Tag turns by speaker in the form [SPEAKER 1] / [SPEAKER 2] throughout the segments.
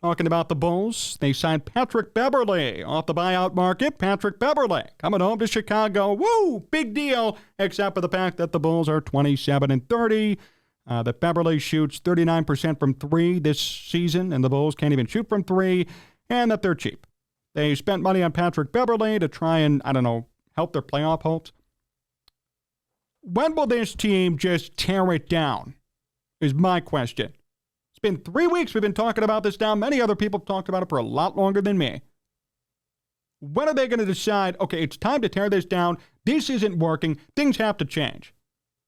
[SPEAKER 1] talking about the Bulls. They signed Patrick Beverley off the buyout market. Patrick Beverley coming home to Chicago. Woo! Big deal, except for the fact that the Bulls are 27-30. That Beverley shoots 39% from three this season, and the Bulls can't even shoot from three, and that they're cheap. They spent money on Patrick Beverley to try and, help their playoff hopes. When will this team just tear it down, is my question. It's been 3 weeks we've been talking about this now. Many other people have talked about it for a lot longer than me. When are they going to decide, okay, it's time to tear this down. This isn't working. Things have to change.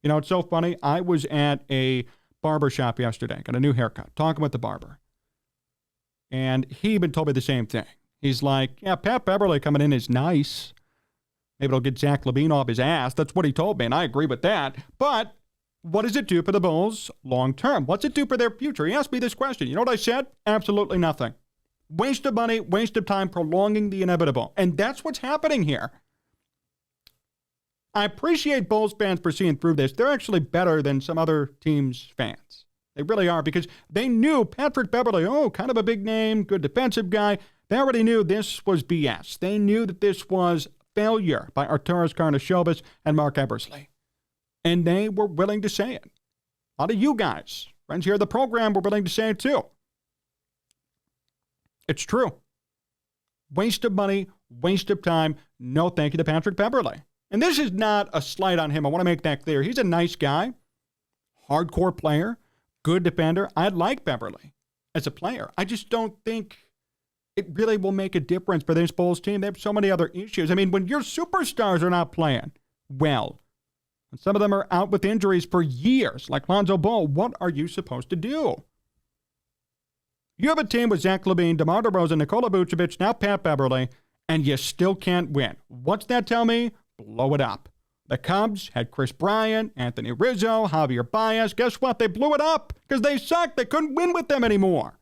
[SPEAKER 1] It's so funny. I was at a barber shop yesterday, got a new haircut, talking with the barber. And he even told me the same thing. He's like, yeah, Pat Beverley coming in is nice. Maybe it'll get Zach LaVine off his ass. That's what he told me, and I agree with that. But what does it do for the Bulls long term? What's it do for their future? He asked me this question. You know what I said? Absolutely nothing. Waste of money, waste of time, prolonging the inevitable. And that's what's happening here. I appreciate Bulls fans for seeing through this. They're actually better than some other teams' fans. They really are, because they knew Patrick Beverley, kind of a big name, good defensive guy. They already knew this was BS. They knew that this was failure by Arturas Karnisovas and Mark Eversley. And they were willing to say it. A lot of you guys, friends here at the program, were willing to say it too. It's true. Waste of money, waste of time. No thank you to Patrick Beverley. And this is not a slight on him. I want to make that clear. He's a nice guy, hardcore player, good defender. I like Beverley as a player. I just don't think it really will make a difference for this Bulls team. They have so many other issues. When your superstars are not playing well, and some of them are out with injuries for years, like Lonzo Ball, what are you supposed to do? You have a team with Zach LaVine, DeMar DeRozan, Nikola Vucevic, now Pat Beverley, and you still can't win. What's that tell me? Blow it up. The Cubs had Chris Bryant, Anthony Rizzo, Javier Baez. Guess what? They blew it up because they sucked. They couldn't win with them anymore.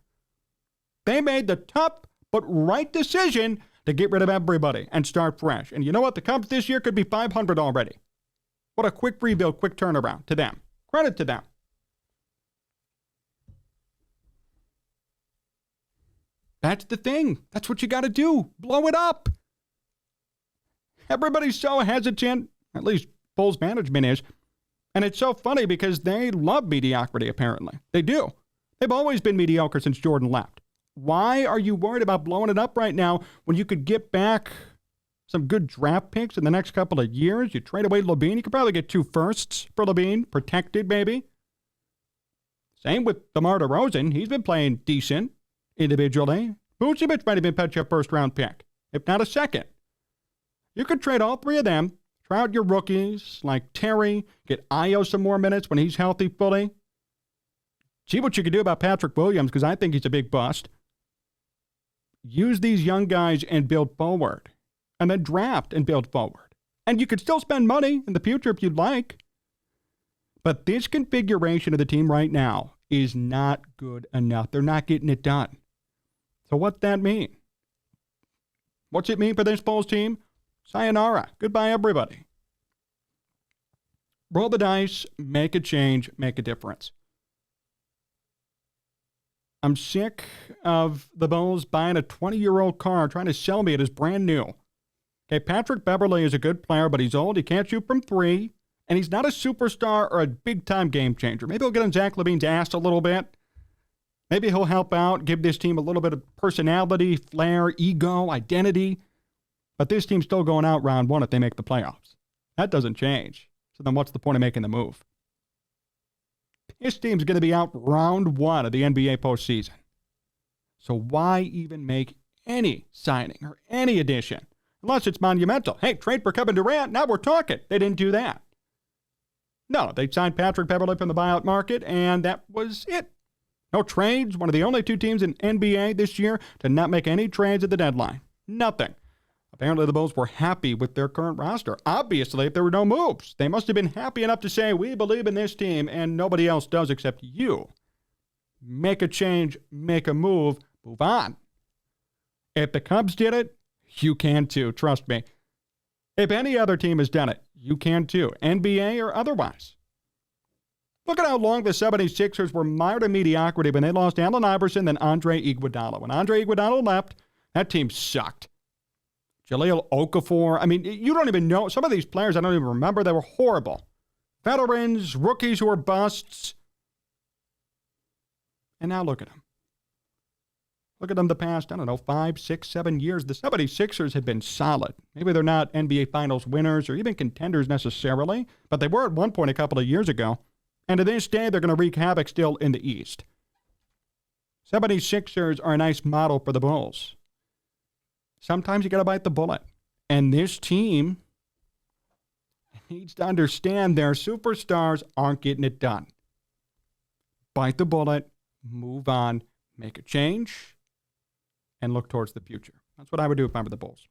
[SPEAKER 1] They made the tough but right decision to get rid of everybody and start fresh. And you know what? The Cubs this year could be 500 already. What a quick rebuild, quick turnaround to them. Credit to them. That's the thing. That's what you got to do. Blow it up. Everybody's so hesitant, at least Bulls management is. And it's so funny because they love mediocrity, apparently. They do. They've always been mediocre since Jordan left. Why are you worried about blowing it up right now when you could get back some good draft picks in the next couple of years? You trade away LaVine. You could probably get 2 firsts for LaVine, protected maybe. Same with DeMar DeRozan. He's been playing decent individually. Vucevic might have been your first-round pick, if not a second. You could trade all 3 of them, try out your rookies like Terry, get Ayo some more minutes when he's healthy fully. See what you can do about Patrick Williams, because I think he's a big bust. Use these young guys and build forward, and then draft and build forward. And you could still spend money in the future if you'd like. But this configuration of the team right now is not good enough. They're not getting it done. So what's that mean? What's it mean for this Bulls team? Sayonara. Goodbye, everybody. Roll the dice, make a change, make a difference. I'm sick of the Bulls buying a 20-year-old car, trying to sell me it as brand new. Okay, Patrick Beverley is a good player, but he's old. He can't shoot from 3, and he's not a superstar or a big-time game changer. Maybe he'll get on Zach LaVine's ass a little bit. Maybe he'll help out, give this team a little bit of personality, flair, ego, identity. But this team's still going out round 1 if they make the playoffs. That doesn't change. So then what's the point of making the move? This team's going to be out round 1 of the NBA postseason. So why even make any signing or any addition? Unless it's monumental. Hey, trade for Kevin Durant, now we're talking. They didn't do that. No, they signed Patrick Beverley from the buyout market, and that was it. No trades. One of the only 2 teams in NBA this year to not make any trades at the deadline. Nothing. Apparently, the Bulls were happy with their current roster. Obviously, if there were no moves, they must have been happy enough to say, we believe in this team, and nobody else does except you. Make a change, make a move, move on. If the Cubs did it, you can too, trust me. If any other team has done it, you can too, NBA or otherwise. Look at how long the 76ers were mired in mediocrity when they lost Allen Iverson and Andre Iguodala. When Andre Iguodala left, that team sucked. Jahlil Okafor. I mean, you don't even know. Some of these players I don't even remember. They were horrible. Veterans, rookies who were busts. And now look at them. Look at them the past, 5, 6, 7 years. The 76ers have been solid. Maybe they're not NBA Finals winners or even contenders necessarily, but they were at one point a couple of years ago. And to this day, they're going to wreak havoc still in the East. 76ers are a nice model for the Bulls. Sometimes you got to bite the bullet. And this team needs to understand their superstars aren't getting it done. Bite the bullet, move on, make a change, and look towards the future. That's what I would do if I were the Bulls.